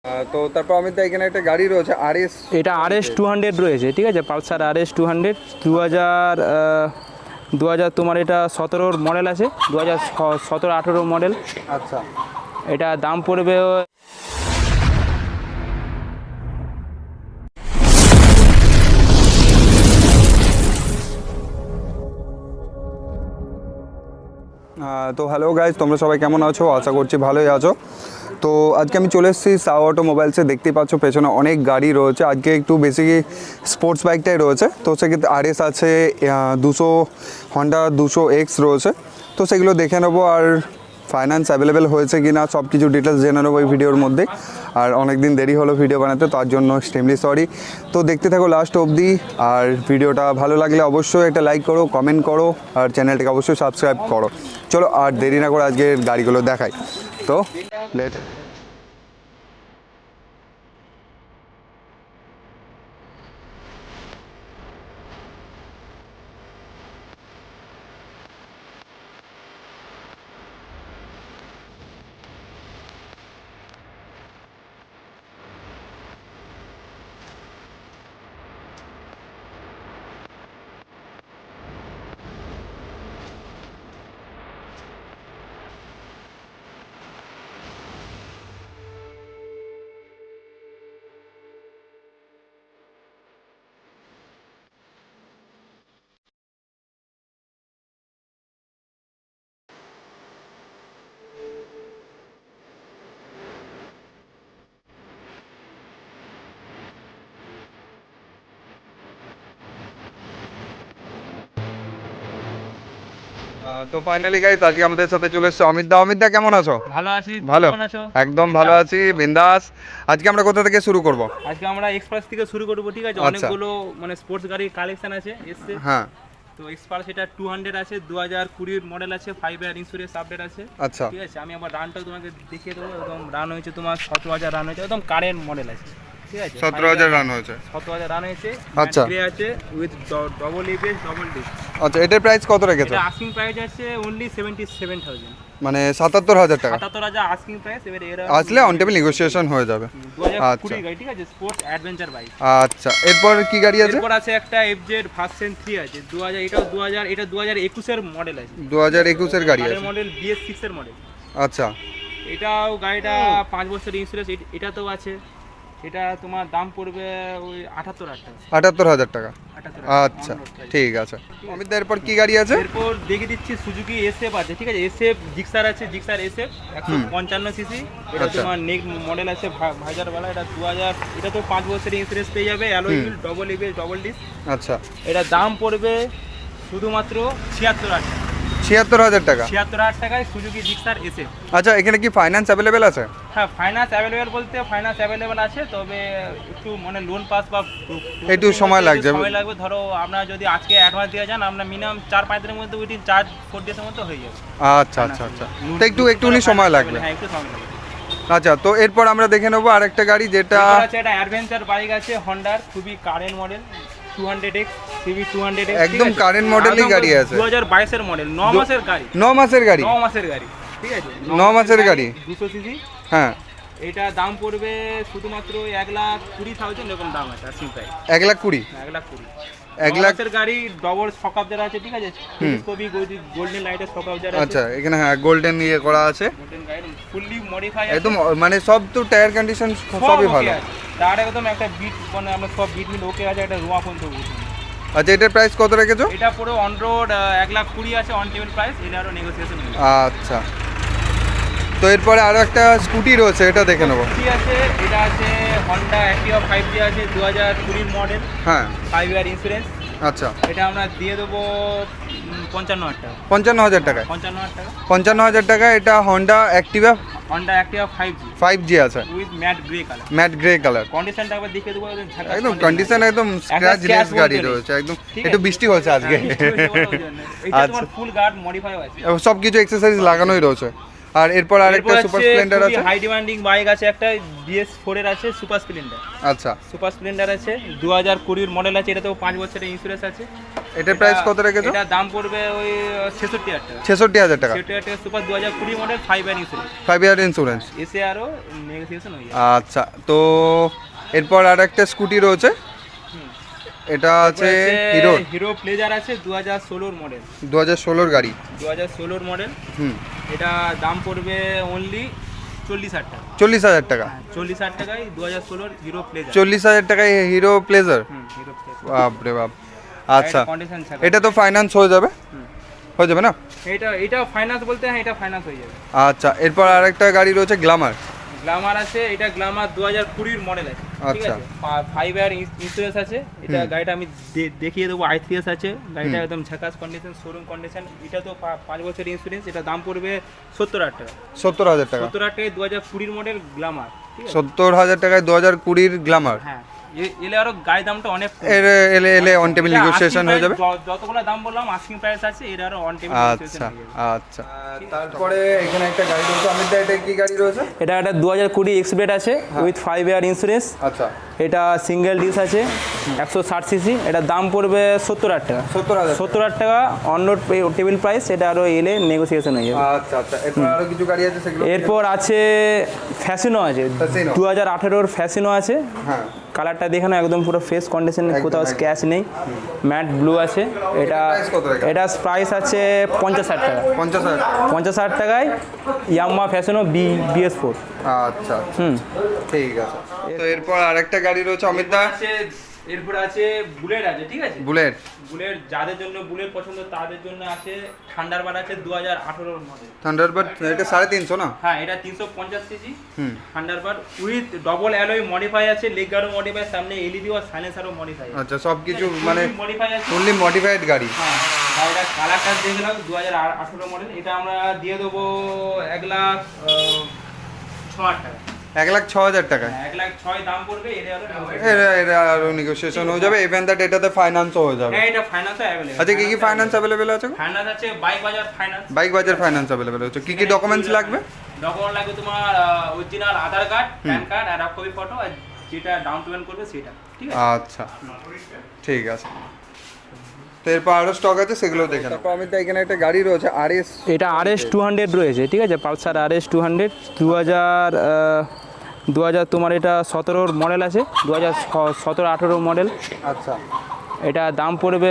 তো তারপর অমিত দা এখানে একটা গাড়ি রয়েছে RS, এটা RS 200 রয়েছে, ঠিক আছে, পালসার RS 200 দু হাজার তোমার এটা 17-র মডেল আছে, 2017-18 মডেল। আচ্ছা। এটা দাম পড়বে তো হ্যালো গাইজ, তোমরা সবাই কেমন আছো? আশা করছি ভালোই আছো। তো আজকে আমি চলে এসেছি সাউ অটোমোবাইলসে। দেখতেই পাচ্ছ পেছনে অনেক গাড়ি রয়েছে। আজকে একটু বেশি স্পোর্টস বাইকটাই রয়েছে। তো সেক্ষেত্রে RS আছে, 200 হন্ডা 200X রয়েছে। তো সেগুলো দেখে নেবো, আর ফাইন্যান্স অ্যাভেলেবেল হয়েছে কি না সব কিছু ডিটেলস জেনে নেবো এই ভিডিওর মধ্যে। আর অনেক দিন দেরি হলো ভিডিও বানাতে, তার জন্য এক্সট্রিমলি সরি। তো দেখতে থাকো লাস্ট অবধি, আর ভিডিওটা ভালো লাগলে অবশ্যই একটা লাইক করো, কমেন্ট করো, আর চ্যানেলটাকে অবশ্যই সাবস্ক্রাইব করো। চলো আর দেরি না করে আজকে গাড়িগুলো দেখাই। তো লেট তো ফাইনালি গাইস আজকে আমাদের সাথে চলে এসেছে অমিত দা। অমিত দা কেমন আছো? ভালো আছি, ভালো, কেমন আছো? একদম ভালো আছি, বিন্দাস। আজকে আমরা কোথা থেকে শুরু করব? আজকে আমরা এক্সপ্রেস থেকে শুরু করব, ঠিক আছে। আচ্ছা। অনেকগুলো মানে স্পোর্টস গাড়ির কালেকশন আছে এসছে। হ্যাঁ। তো এক্সপার্স এটা 200 আছে, 2020 মডেল আছে, 5 ইয়ার ইন্স্যুরেন্স আপডেট আছে। আচ্ছা। ঠিক আছে, আমি আবার রানটাও তোমাকে দেখিয়ে দেবো। একদম রান হয়েছে তোমার 17,000 রান হয়েছে, একদম কারেন্ট মডেল আছে, ঠিক আছে। 17,000 রান হয়েছে। 17,000 রান হয়েছে। আচ্ছা। গ্রে আছে with double ABS double disc. আচ্ছা, এটার প্রাইস কত রেখেছো? এটা আস্কিং প্রাইস আছে অনলি 77,000, মানে 77,000 টাকা। 77,000 আস্কিং প্রাইস। এবার এরা আসলে অন টেবিল নেগোসিয়েশন হয়ে যাবে। 2020 গাড়ি, ঠিক আছে, স্পোর্টস অ্যাডভেঞ্চার বাইক। আচ্ছা, এরপর কি গাড়ি আছে? এরপর আছে একটা FZ ভার্সন 3 আছে 2000, এটাও 2000, এটা 2021 এর মডেল আছে। 2021 এর গাড়ি আছে। মডেল BS6 এর মডেল। আচ্ছা। এটাও গাড়িটা 5 বছরের ইন্স্যুরেন্স, এটা তো আছে। এটা তোমার দাম পড়বে ওই 78,000 টাকা। 78,000 টাকা। 78,000 আচ্ছা, ঠিক আছে। অমিত দা এরপর কি গাড়ি আছে? এরপর দেখিয়ে দিচ্ছি সুজুকি SF আছে, ঠিক আছে। SF জিক্সার আছে, জিক্সার SF 155 সিসি। এটা আচ্ছা। তোমার নেক্সট মডেল আছে ভাইজার वाला। এটা 2000, এটা তো 5 বছরের ইন্স্যুরেন্স পেয়ে যাবে, alloy wheel, double ABS double disc. আচ্ছা। এটা দাম পড়বে শুধুমাত্র 76,000 টাকা। 76,000 টাকা। 76,000 টাকায় সুজুকি জিক্সার SF। আচ্ছা, এখানে কি ফাইন্যান্স অ্যাভেলেবেল আছে? হ্যাঁ, ফাইন্যান্স অ্যাভেলেবেল বলতে ফাইন্যান্স অ্যাভেলেবেল আছে, তবে একটু মানে লোন পাস বা একটু সময় লাগবে। সময় লাগবে। ধরো আপনারা যদি আজকে অ্যাডভান্স দিয়ে যান, আপনার মিনিমাম 4-5 দিনের মধ্যে, উইদিন 4-4 ডেজের মধ্যে হয়ে যাবে। আচ্ছা আচ্ছা আচ্ছা, তো একটুখানি সময় লাগবে। হ্যাঁ, একটু সময় লাগবে। আচ্ছা, তো এরপর আমরা দেখে নেবো আরেকটা গাড়ি, যেটা এরপর আছে একটা অ্যাডভেঞ্চার বাইক আছে হন্ডার, খুবই current model 200X CV 200X। একদম কারেন্ট মডেলই গাড়ি আছে। 2022 এর মডেল, 9 মাসের গাড়ি। 9 মাসের গাড়ি। 9 মাসের গাড়ি, ঠিক আছে। 9 মাসের গাড়ি, 200 সিসি। হ্যাঁ। এটা দাম পড়বে শুধুমাত্র 1,20,000 এরকম দাম আছে আসিং প্রাইস। 1,20,000। 1,20,000। 1,00,000 এর গাড়ি ডবল শক অবজার আছে, ঠিক আছে। খুবই গোল্ডেন লাইটের শক অবজার আছে। আচ্ছা, এখানে হ্যাঁ গোল্ডেন ইয়ে করা আছে। গোল্ডেন গাইড ফুললি মডিফাই আছে একদম, মানে সব তো টায়ার কন্ডিশন সবই ভালো। তার একদম একটা বিট, মানে আমরা সব বিট মিল ওকে আছে, একটা রোয়া পর্যন্ত উঠে। আচ্ছা, এটার প্রাইস কত রেখেছো? এটা পুরো অন রোড 1,20,000 আছে, অন টেবিল প্রাইস। এটা আরো নেগোসিয়েশন হবে। আচ্ছা, তো এরপরে আরো একটা স্কুটি রয়েছে, এটা দেখে নেবো। কি আছে? এটা আছে Honda Activa 5G আছে, 2020 মডেল, হ্যাঁ। 5 ইয়ার ইন্স্যুরেন্স। আচ্ছা। এটা আমরা দিয়ে দেবো 55,000 টাকা। 55,000 টাকায়। 55,000 টাকা। 55,000 টাকা। এটা Honda Activa Honda Activa 5G 5G আছে, with mat grey colour. Mat grey colour. কন্ডিশনটা একবার দেখে দেবো, একদম ঝাকাস একদম condition কন্ডিশন, আছে। একদম স্ক্র্যাচ লেস গাড়ি রয়েছে একদম। ঠিক একটু আছে? বৃষ্টি হচ্ছে আজকে। হ্যাঁ, বৃষ্টি হয়েছে বলে ওই জন্য। এটা তোমার ফুল গার্ড মডিফাই আছে। সব কিছু এক্সারসাইজ লাগানোই রয়েছে। আর এরপর আরেকটা সুপার স্প্লেন্ডার আছে। হাই ডিমান্ডিং বাইক আছে একটা, BS4 এর আছে, সুপার স্প্লেন্ডার। আচ্ছা। সুপার স্প্লেন্ডার আছে 2020 মডেল আছে, এটা তো 5 বছরের ইন্স্যুরেন্স আছে। এটার প্রাইস কত রেখেছো? এটা দাম পড়বে ওই 66,000 টাকা। 66,000 টাকা। 66,000 টাকা সুপার 2020 মডেল 5 ইয়ার ইন্স্যুরেন্স। 5 ইয়ার ইন্স্যুরেন্স। এসে আরো নেগোসিয়েশন হয়ে যাবে। আচ্ছা, তো এরপর আর একটা স্কুটি রয়েছে, এটা আছে হিরো। হিরো প্লেজার আছে 2016 মডেল। 2016 গাড়ি। 2016 মডেল। হুম। এটা দাম পড়বে অনলি 40,000 টাকা। 40,000 টাকা। 40,000 টাকায় 2016 হিরো প্লেজার। 40,000 টাকায় হিরো প্লেজার। Hero pleasure. বাপরে বাপ। আচ্ছা, কন্ডিশন ছাড়া। এটা তো ফাইন্যান্স হয়ে যাবে? হয়ে যাবে না? এটা ফাইন্যান্স বলতে হ্যাঁ এটা ফাইন্যান্স হয়ে যাবে। আচ্ছা, এরপর আর একটা গাড়ি রয়েছে গ্ল্যামার। গ্ল্যামার আছে, এটা গ্ল্যামার 2020 মডেল আছে। ঠিক আচ্ছা। আছে, 5 ইয়ার ইন্স্যুরেন্স আছে। এটা গাড়িটা আমি দেখিয়ে দেবো, i3s আছে। গাড়িটা একদম ঝাকাস কন্ডিশন, শোরুম কন্ডিশন। এটা তো 5 বছর ইন্স্যুরেন্স। এটা দাম পড়বে 70,000 টাকা। 70,000 টাকা। 70,000 টাকায় 2020 মডেল গ্ল্যামার। ঠিক আছে, 70,000 টাকায় 2020 গ্ল্যামার। হ্যাঁ এলে আরো গাড়ির দামটা অনেক কম। এলে অন টেবিল নেগোসিয়েশন হয়ে যাবে। যতগুলো দাম বললাম আস্কিং প্রাইস আছে, এর আরো অন টেবিল নেগোসিয়েশন আচ্ছা হয়ে যাবে। আচ্ছা, তারপরে এখানে একটা গাড়ি রয়েছে। অমিত দা, এটা কি গাড়ি রয়েছে? এটা একটা 2020 এক্সপ্লেড আছে উইথ 5 ইয়ার ইন্স্যুরেন্স। আচ্ছা, এটা সিঙ্গেল ডিস আছে 160 সিসি। এটা দাম পড়বে 70,000 টাকা। 70,000 টাকা অন রোড টেবিল প্রাইস। এটা আরো এলে নেগোসিয়েশন হয়ে যাবে। আচ্ছা আচ্ছা, এরপর আরো কিছু গাড়ি আছে সেগুলো। এরপর আছে ফ্যাসিনো আছে, ফ্যাসিনো। 2018 ফ্যাসিনো আছে। হ্যাঁ, কালারটা দেখে না, একদম পুরো ফ্রেশ কন্ডিশন, কোথাও স্ক্র্যাচ নেই, ম্যাট ব্লু আছে। এটা price কত রেখেছে? এটা প্রাইস আছে 50,000 টাকা। 50,000। 50,000 টাকায় ইয়ামাহা ফ্যাসিনো BS4। আচ্ছা, ঠিক আছে। তো এরপর আরেকটা গাড়ি রয়েছে অমিত দা। এরপর আছে বুলেট আছে। ঠিক আছে, বুলেট। বুলেট যাদের জন্য বুলেট পছন্দ তাদের জন্য আছে। থান্ডারবার্ড আছে 2018 মডেল। থান্ডারবার্ড, এটা 350 না? হ্যাঁ, এটা 350 CC hmm. Thunderbird with double alloy modify আছে, লেগ গার্ডও মডিফাই, সামনে এলইডি আর সাইলেন্সারও মডিফাই আছে। আচ্ছা, সব কিছু মানে মডিফাই আছে, ফুললি মডিফাইড গাড়ি। হ্যাঁ। গাড়িটা কালারটা দেখলাম 2018 মডেল। এটা আমরা দিয়ে দেবো 1,06,000 টাকা। 1,06,000 টাকায়। 1,06,000 দাম পড়বে। এটা আরো নেগোসিয়েশন হয়ে যাবে। ইভেন দ্যাট এটাতে ফাইন্যান্সও হয়ে যাবে। হ্যাঁ, এটা ফাইন্যান্সও অ্যাভেলেবল। আচ্ছা, কি কি ফাইন্যান্স অ্যাভেলেবেল আছে? ফাইন্যান্স আছে বাইক বাজার ফাইন্যান্স। বাইক বাজার ফাইন্যান্স অ্যাভেলেবেল আছে। কি কি ডকুমেন্টস লাগবে? ডকুমেন্ট লাগবে তোমার অরিজিনাল আধার কার্ড, প্যান কার্ড আর এক কপি ফটো, আর যেটা ডাউন পেমেন্ট করবে সেটা। ঠিক আছে, আচ্ছা, ঠিক আছে। তো এরপর আরো স্টক আছে, সেগুলো দেখে নাও। তারপর অমিত দা, এখানে একটা গাড়ি রয়েছে RS। এটা RS 200 রয়েছে। ঠিক আছে, পালসার RS 200 2000 তোমার এটা 17 মডেল আছে, 2017-18 মডেল। আচ্ছা, এটা দাম পড়বে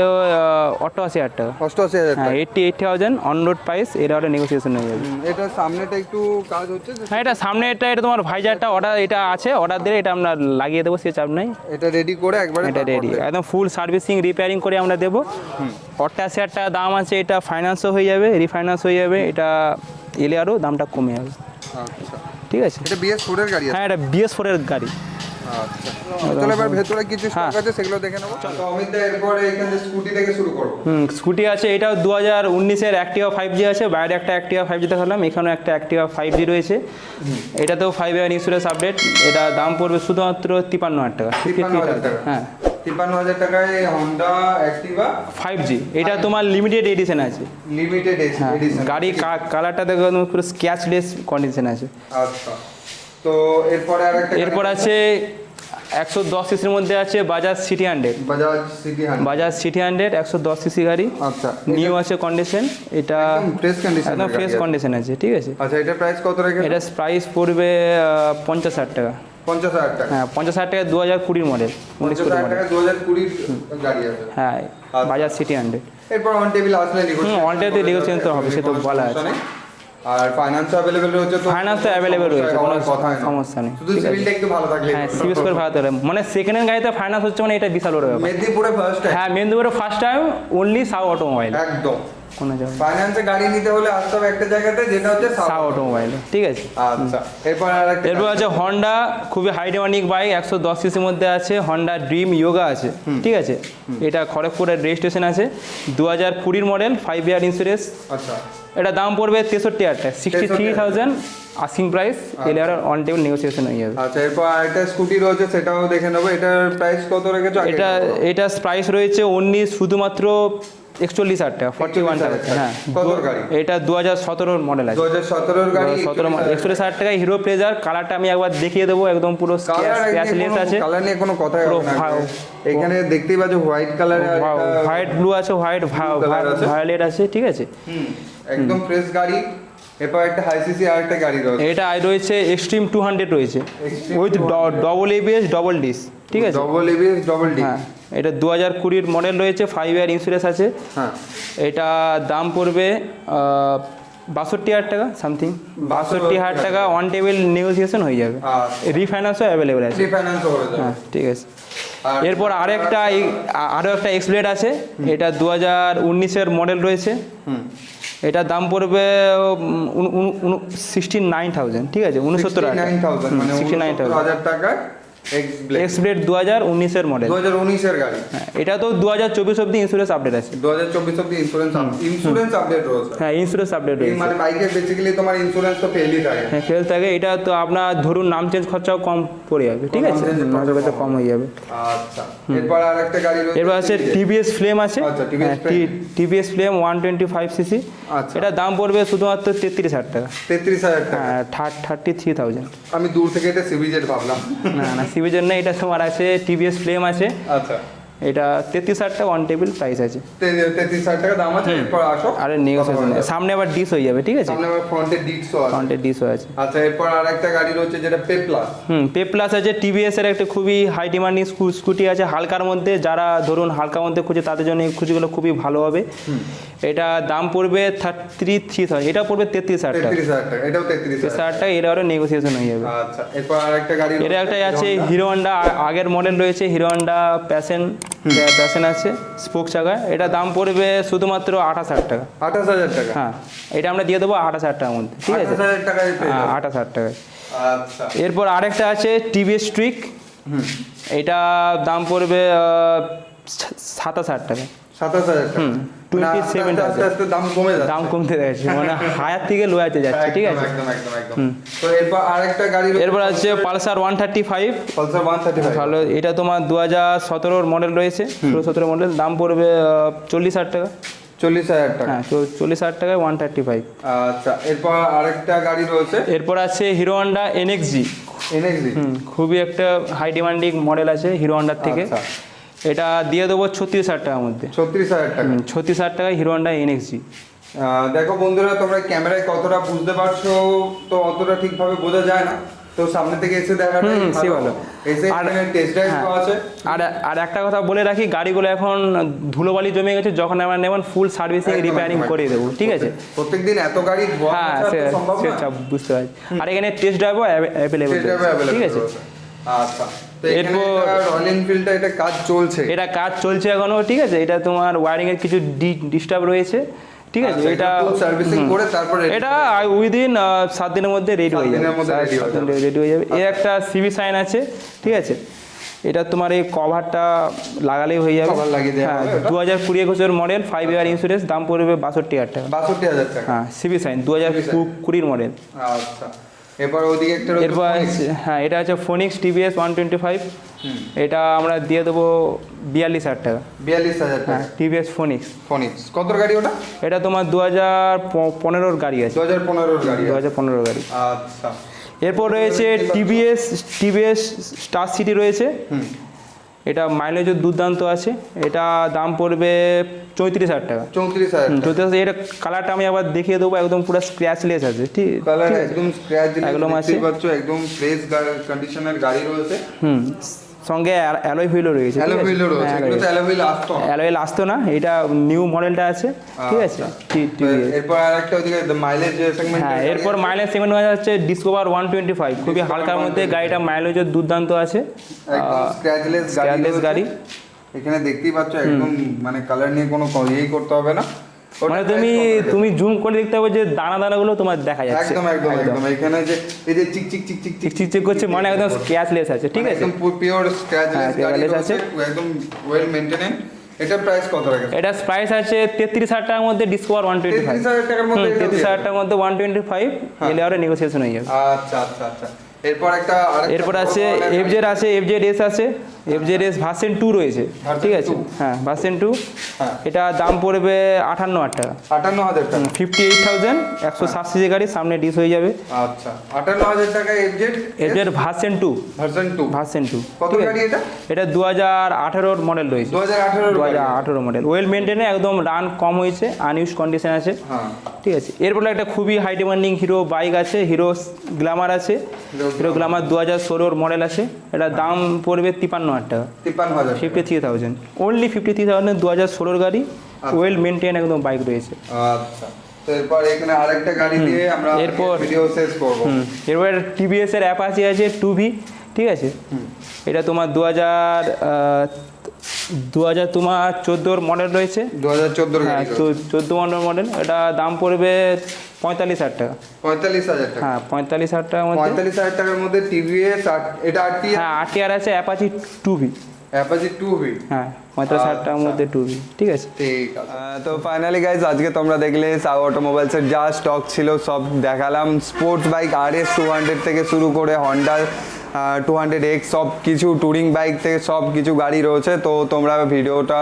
88,000 টাকা। 88,000 হ্যাঁ, টাকা। 80,000 অন রোড প্রাইস। এটা একটা নেগোসিয়েশন হয়ে যাবে। এটা সামনেটা একটু কাজ হচ্ছে। হ্যাঁ, এটা সামনে এটা তোমার ভাইজারটা অর্ডার, এটা আছে অর্ডার দিলে এটা আমরা লাগিয়ে দেবো, সে চাপ নাই। এটা রেডি করে একবারে এটা রেডি, একদম ফুল সার্ভিসিং রিপেয়ারিং করে আমরা দেবো। 88,000 টাকা দাম আছে। এটা ফাইন্যান্সও হয়ে যাবে, রিফাইন্যান্স হয়ে যাবে। এটা এলে আরও দামটা কমে যাবে। আচ্ছা, ঠিক আছে। এটা BS4 এর গাড়ি আছে। হ্যাঁ, এটা BS4 এর গাড়ি। আচ্ছা, তাহলে এবার ভেতরে কিছু স্টক আছে, সেগুলো দেখে নেবো। তো অমিত দা, এরপরে এখানে স্কুটি থেকে শুরু করব। স্কুটি আছে। এটাও 2019-এর অ্যাক্টিভা 5G আছে। বাইরে একটা অ্যাক্টিভা 5G দেখালাম, এখানেও একটা অ্যাক্টিভা 5G রয়েছে। এটাতেও 5 ইয়ার ইন্স্যুরেন্স আপডেট। এটা দাম পড়বে শুধুমাত্র 53,000 টাকা। 53,000 টাকা। হ্যাঁ, 53,000 টাকায় হন্ডা অ্যাক্টিভা 5G। এটা তোমার লিমিটেড এডিশন আছে। Limited edition. গাড়ি কালারটা দেখো একদম পুরো স্ক্র্যাচলেস কন্ডিশন আছে। আচ্ছা, তো এরপরে আরেকটা এরপর আছে 110 সিসির মধ্যে আছে Bajaj city 100। Bajaj city 100। Bajaj city 100 110 CC গাড়ি। আচ্ছা, নিউ আছে কন্ডিশন। এটা একদম ফ্রেশ কন্ডিশন। একদম ফ্রেশ কন্ডিশন আছে। ঠিক আছে, আচ্ছা, এটা প্রাইস কত রেখেছে? এটা প্রাইস পড়বে 50,000 টাকা। 50,000 টাকা। হ্যাঁ, 50,000 টাকা 2020 মডেল, 19 50,000 মডেল। টাকা 2020 গাড়ি আছে। হ্যাঁ, বাজাজ সিটি 100। এরপর অন টেবিল আসলে নেগোশিয়েশন। অন টেবিল নেগোশিয়েশন তো হবে, সে তো বলা আছে। আর ফাইন্যান্স अवेलेबल রয়েছে। তো ফাইন্যান্স তো অ্যাভেলেবল রয়েছে, কোনো কথা হয় না, সমস্যা নেই। শুধু সিভিলটা একটু ভালো থাকলে। হ্যাঁ, সিভিল স্কোর ভালো হলে মানে সেকেন্ড হ্যান্ড গাড়িতে ফাইন্যান্স হচ্ছে মানে এটা বিশাল বড় ব্যাপার। মেদিনীপুরে ফার্স্ট টাইম। হ্যাঁ, মেদিনীপুরে first time only Sau automobile. একদম কোনো যাবে ফাইন্যান্সে গাড়ি নিতে হলে আসতে হবে একটা জায়গাতে, যেটা হচ্ছে সাউ অটোমোবাইল। ঠিক আছে, আচ্ছা, এরপর আরেকটা এরপর আছে হন্ডা, খুবই হাই ডিমান্ডিং বাইক, 110 সিসির মধ্যে আছে। হন্ডা ড্রিম ইয়োগা আছে। ঠিক আছে, এটা খড়গপুরের রেজিস্ট্রেশন আছে, 2020 মডেল, 5 ইয়ার ইন্স্যুরেন্স। আচ্ছা, এটা দাম পড়বে 63,000 টাকা। 63,000 আস্কিং প্রাইস। এলে আর অন টেবিল নেগোসিয়েশন হয়ে যাবে। আচ্ছা, এরপর আরেকটা স্কুটি রয়েছে, সেটাও দেখে নেবো। এটার প্রাইস কত রেখেছো? এটা প্রাইস রয়েছে অনলি শুধুমাত্র 41,000 টাকা, 41,000 টাকা। হ্যাঁ, কত গাড়ি? এটা 2017 মডেল আছে। 2017 গাড়ি, 41,000 টাকায় হিরো প্লেজার। কালারটা আমি একবার দেখিয়ে দেবো, একদম পুরো স্ক্র্যাচলেস আছে। কালার নিয়ে কোনো কথাই পুরো হবে না। এখানে দেখতেই পাচ্ছ হোয়াইট কালার, হোয়াইট ব্লু আছে, হোয়াইট ভায়োলেট আছে, ঠিক আছে। একদম ফ্রেশ গাড়ি। এরপর একটা হাই সিসি আর একটা গাড়ি রয়েছে, এটা রয়েছে এক্সট্রিম 200 রয়েছে, with double ABS double disc, ঠিক আছে। Double ABS double D. হ্যাঁ, এটা 2020 মডেল রয়েছে, 5 ইয়ার ইন্স্যুরেন্স আছে। হ্যাঁ, এটা দাম পড়বে 62,000 টাকা সামথিং। 62,000 টাকা অন টেবিল নেগোসিয়েশন হয়ে যাবে। রিফাইন্যান্সও অ্যাভেলেবেল আছে। রিফাইন্যান্স হয়ে যাবে। হ্যাঁ, ঠিক আছে। এরপর আরও একটা এক্সপ্লেড আছে, এটা 2019-এর মডেল রয়েছে। এটা দাম পড়বে 69,000, ঠিক আছে, 69,000 মানে 69,000 টাকা। এক্সপ্লেড 2019-এর মডেল, 2019-এর গাড়ি। হ্যাঁ, এটা তো 2024 অব্দি ইন্স্যুরেন্স আপডেট আছে। 2024 অব্দি ইন্স্যুরেন্স আপডেট রয়েছে। হ্যাঁ, ইন্স্যুরেন্স আপডেট রয়েছে। মানে বাইকে বেসিক্যালি তোমার ইন্স্যুরেন্স তো ফেলই থাকে। হ্যাঁ, ফেল থাকে। এটা তো আপনার ধরুন নাম চেঞ্জ খরচাও কম পড়ে যাবে, ঠিক আছে, খরচা কম হয়ে যাবে। আচ্ছা, এরপর আরেকটা গাড়ি রয়েছে, এরপর আছে টিভিএস ফ্লেম আছে। আচ্ছা, টিভিএস ফ্লেম 125 সিসি। আচ্ছা, এটা দাম পড়বে শুধুমাত্র 33,000 টাকা। 33,000 টাকা। হ্যাঁ, 33,000। আমি দূর থেকে এটা সিবিজেড ভাবলাম। না, সিভিজের না, এটা তোমার আছে টিভিএস ফ্লেম আছে। আচ্ছা, এটা 33,000 টাকা অন টেবিল প্রাইস আছে। 33,000 টাকা দাম আছে। এরপর আসো, আরে নেগোসিয়েশন, সামনে আবার ডিস হয়ে যাবে, ঠিক আছে, সামনে আবার ফ্রন্টে ডিস্কও আছে। ফ্রন্টে ডিস হয়ে আছে। আচ্ছা, এরপর আরেকটা গাড়ি রয়েছে যেটা পে প্লাস। পে প্লাস আছে। টিভিএস এর একটা খুবই হাই ডিমান্ডিং স্কুটি আছে হালকার মধ্যে, যারা ধরুন হালকার মধ্যে খুঁজে তাদের জন্য এই স্কুটিগুলো খুবই ভালো হবে। এটা দাম পড়বে 33,000, এটা পড়বে 33,000 টাকা। 33,000 টাকা, এটাও 33,000 টাকা, এটা আরও নেগোসিয়েশন হয়ে যাবে। আচ্ছা, এরপর আরেকটা গাড়ি এটা একটা আছে হিরো হন্ডা, আগের মডেল রয়েছে হিরো হন্ডা প্যাশন আছে স্পোক চাকা। এটা দাম পড়বে শুধুমাত্র 28,000 টাকা। 28,000 টাকা। হ্যাঁ, এটা আমরা দিয়ে দেবো 28,000 টাকার মধ্যে, ঠিক আছে। 28,000 টাকায় পেয়ে যাবে। 28,000 টাকায়। আচ্ছা, এরপর আরেকটা আছে টিভিএস ট্রিক। এটা দাম পড়বে 27,000 টাকা। 27,000 টাকা। 27 আস্তে আস্তে দাম কমে যাচ্ছে। দাম কমতে যাচ্ছে, মানে হায়ার থেকে লোয়াতে যাচ্ছে, ঠিক আছে। একদম একদম একদম। তো এরপর আরেকটা গাড়ি রয়েছে, এরপর আছে পালসার 135। পালসার 135। ভালো, এটা তোমার 2017 মডেল রয়েছে, 17 মডেল। দাম পড়বে 40,000 টাকা। 40,000 টাকা। হ্যাঁ, তো 40,000 টাকায় 135। আচ্ছা, এরপর আরেকটা গাড়ি রয়েছে, এরপর আছে হিরো হন্ডা এনএক্সজি। এনএক্সজি। খুবই একটা হাই ডিমান্ডিং মডেল আছে হিরো হন্ডার থেকে। আচ্ছা, এটা দিয়ে দেবো 36,000 টাকার মধ্যে। 36,000 টাকা। 36,000 টাকায় হিরো হন্ডা এনএক্সজি। দেখো বন্ধুরা, তোমরা ক্যামেরায় কতটা বুঝতে পারছো তো অতটা ঠিকভাবে বোঝা যায় না, তো সামনে থেকে এসে দেখাটাই ভালো। এসে টেস্ট ড্রাইভ আছে। আর একটা কথা বলে রাখি, গাড়িগুলো এখন ধুলোবালি জমে গেছে, যখন আমরা নেবেন ফুল সার্ভিসিং রিপেয়ারিং করে দেবো, ঠিক আছে। প্রত্যেকদিন এত গাড়ি ধোয়া হ্যাঁ, মোছা তো সম্ভব না। সেটা বুঝতে পারছি। আর এখানে টেস্ট ড্রাইভও অ্যাভেলেবেল, ঠিক আছে। আচ্ছা, তো এরপর রয়্যাল এনফিল্ডটা এটা কাজ চলছে। এটা কাজ চলছে এখনো, ঠিক আছে। এটা তোমার ওয়্যারিং এর কিছু ডিস্টার্ব রয়েছে, ঠিক আছে। এটা সার্ভিসিং করে তারপরে এটা উইদিন 7 দিনের মধ্যে রেডি হয়ে যাবে, রেডি হয়ে যাবে। এর একটা সিবি সাইন আছে, ঠিক আছে। এটা তোমার এই কভারটা লাগালেই হয়ে যাবে। হ্যাঁ, 2020-21 মডেল, 5 ইয়ার ইন্স্যুরেন্স। দাম পড়বে 62,000 টাকা। 62,000 টাকা। হ্যাঁ, সিবি সাইন 2020 মডেল। আচ্ছা, এরপর ওদিকে একটা এরপর হ্যাঁ, এটা আছে ফোনিক্স টিভিএস 125। এটা আমরা দিয়ে দেবো 42,000 টাকা। 42,000 টাকা। হ্যাঁ, টিভিএস ফোনিক্স। ফোনিক্স কত গাড়ি ওটা? এটা তোমার 2015-র গাড়ি আছে। 2015-র গাড়ি। 2015-র গাড়ি। আচ্ছা, এরপর রয়েছে টিভিএস স্টার সিটি রয়েছে। এটা মাইলেজও দুর্দান্ত আছে। এটা দাম পড়বে 34,000 টাকা। 34,000। এটা কালারটা আমি আবার দেখিয়ে দেবো, একদম পুরো স্ক্র্যাচলেস আছে, ঠিক কালার একদম স্ক্র্যাচলেস একদম আছে। দেখতে পাচ্ছ, একদম ফ্রেশ কন্ডিশনের গাড়ি রয়েছে। সঙ্গে অ্যালয় হুইলও রয়েছে। অ্যালয় হুইলও রয়েছে। এগুলো তো অ্যালয় হুইল আসতো না। অ্যালয় হুইল আসতো না, এটা নিউ মডেলটা আছে, ঠিক আছে। এরপর আরেকটা ওদিকে মাইলেজ সেগমেন্ট। হ্যাঁ, এরপর মাইলেজ সেগমেন্ট হচ্ছে ডিসকভার 125। খুবই হালকার মধ্যে গাড়িটা, মাইলেজও দুর্দান্ত আছে, একদম স্ক্র্যাচলেস গাড়ি। এখানে দেখতেই পাচ্ছ, একদম মানে কালার নিয়ে কোনো ইয়েই করতে হবে না। মানে তুমি জুম করে দেখতে হবে যে দানাগুলো তোমার দেখা যাচ্ছে। একদম একদম একদম। এখানে যে এই যে চিক চিক চিক চিক চিক চিক চিক করছে, মানে একদম স্ক্র্যাচলেস আছে, ঠিক আছে। একদম পিওর স্ক্র্যাচলেস গাড়ি আছে, একদম ওয়েল মেইনটেনেন্ড। এটা প্রাইস কত রাখেন? এটা প্রাইস আছে 33,000 টাকার মধ্যে ডিসকভার 125। 33,000 টাকার মধ্যে? 33,000 টাকার মধ্যে 125 এলে আরে নেগোসিয়েশন হয়ে যাবে। আচ্ছা আচ্ছা আচ্ছা। এরপর আছে এফজেড আছে, এফজেড এস আছে, FZS ভার্সন 2 রয়েছে, ঠিক আছে, হ্যাঁ ভার্সন 2। হ্যাঁ। এটা দাম পড়বে 58,000 টাকা। 58,000 টাকা। 58,000, 160 সিসি গাড়ি, সামনে ডিস হয়ে যাবে। আচ্ছা, 58,000 টাকা FZ ভার্সন 2। ভার্সন 2 কত ঠিক আছে? গাড়ি এটা? এটা 2018 মডেল রয়েছে। 2018 মডেল, ওয়েল মেনটেনে, একদম রান কম হয়েছে, আনইউজ কন্ডিশন আছে। হ্যাঁ। ঠিক আছে, এরপরে একটা খুবই হাই ডিমান্ডিং হিরো বাইক আছে, হিরো গ্ল্যামার আছে। হিরো গ্ল্যামার 2016 মডেল আছে। এটা দাম পড়বে 53,000 টাকা। 53,000। 53,000, অনলি 53,000। 2016 গাড়ি, ওয়েল মেনটেন একদম বাইক রয়েছে। আচ্ছা, তো এরপর এখানে আরেকটা গাড়ি দিয়ে আমরা এরপর ভিডিও শেষ করব। এরপর টিভিএস এর অ্যাপাচি আছে 2V, ঠিক আছে। এটা তোমার 2014 মডেল রয়েছে। 2014 হ্যাঁ, গাড়ি। তো 14 মডেল। এটা দাম পড়বে 45,000 টাকা। 45,000 টাকা। হ্যাঁ, 45,000 টাকার মধ্যে। 45,000 টাকার মধ্যে টিভিএস, এটা আরটি, হ্যাঁ, RTR আছে, অ্যাপাচি 2V। Apache 2V। হ্যাঁ, 45,000 টাকার মধ্যে 2V, ঠিক আছে। ঠিক আছে। তো ফাইনালি গাইজ, আজকে তোমরা দেখলে সাউ অটোমোবাইলসের যা স্টক ছিল সব দেখালাম। স্পোর্টস বাইক RS 200 থেকে শুরু করে হন্ডা 200X, সব কিছু টুরিং বাইক থেকে সব কিছু গাড়ি রয়েছে। তো তোমরা ভিডিওটা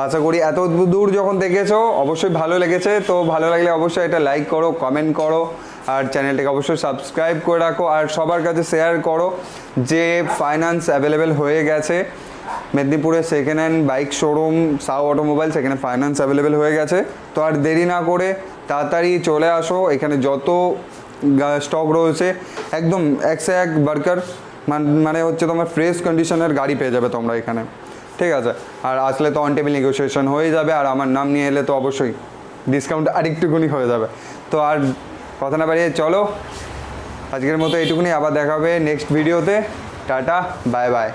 আশা করি এত দূর যখন দেখেছো অবশ্যই ভালো লেগেছে। তো ভালো লাগলে অবশ্যই এটা লাইক করো, কমেন্ট করো, আর চ্যানেলটাকে অবশ্যই সাবস্ক্রাইব করে রাখো, আর সবার কাছে শেয়ার করো যে ফাইন্যান্স অ্যাভেলেবেল হয়ে গেছে মেদিনীপুরে second hand bike showroom Sau automobile, সেখানে ফাইন্যান্স অ্যাভেলেবেল হয়ে গেছে। তো আর দেরি না করে তাড়াতাড়ি চলে আসো, এখানে যত স্টক রয়েছে একদম একশো এক বার্কার, মানে হচ্ছে তোমার ফ্রেশ কন্ডিশনের গাড়ি পেয়ে যাবে তোমরা এখানে, ঠিক আছে। আর আসলে তো অন টেবিল নেগোসিয়েশন হয়ে যাবে, আর আমার নাম নিয়ে এলে তো অবশ্যই ডিসকাউন্ট আরেকটুকুনি হয়ে যাবে। তো আর কথা না বাড়িয়ে চলো, আজকের মতো এইটুকুনি, আবার দেখা হবে নেক্সট ভিডিওতে। Tata, bye bye.